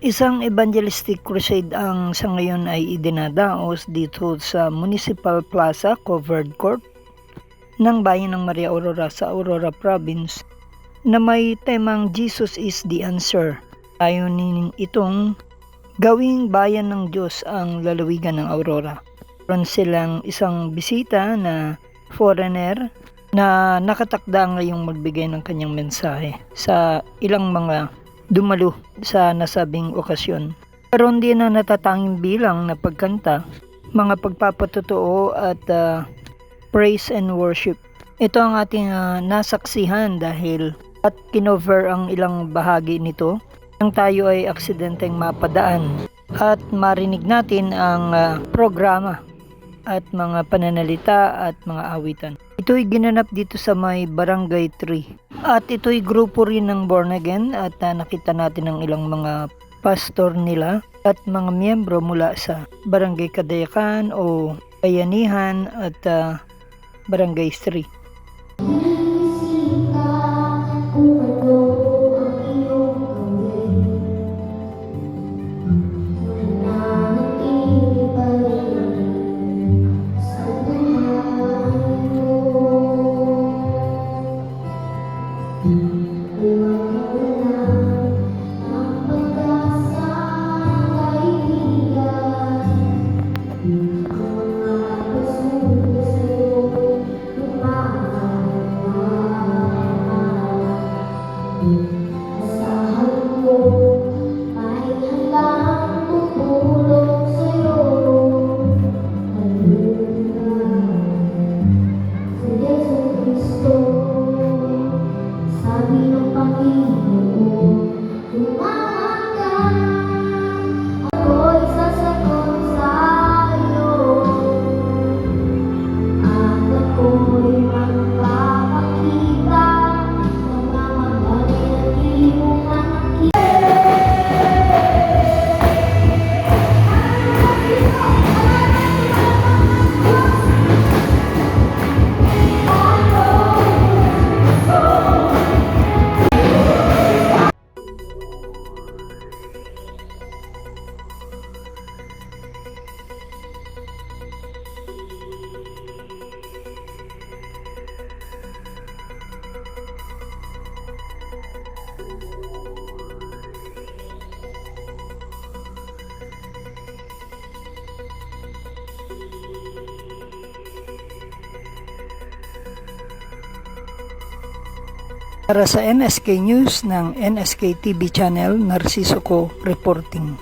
Isang evangelistic crusade ang sa ngayon ay idinadaos dito sa Municipal Plaza Covered Court ng bayan ng Maria Aurora sa Aurora Province na may temang Jesus is the Answer. Layunin itong gawing bayan ng Diyos ang lalawigan ng Aurora. Meron silang isang bisita na foreigner na nakatakda ngayong magbigay ng kanyang mensahe sa ilang mga dumalo sa nasabing okasyon. Karoon din na natatanging bilang na pagkanta, mga pagpapatotoo at praise and worship. Ito ang ating nasaksihan dahil at kinover ang ilang bahagi nito nang tayo ay aksidenteng mapadaan at marinig natin ang programa at mga pananalita at mga awitan. Ito'y ginanap dito sa may Barangay 3 at ito'y grupo rin ng Born Again at nakita natin ang ilang mga pastor nila at mga miyembro mula sa Barangay Kadayakan o Bayanihan at Barangay 3. Para sa NSK News ng NSK TV Channel, Narciso Co reporting.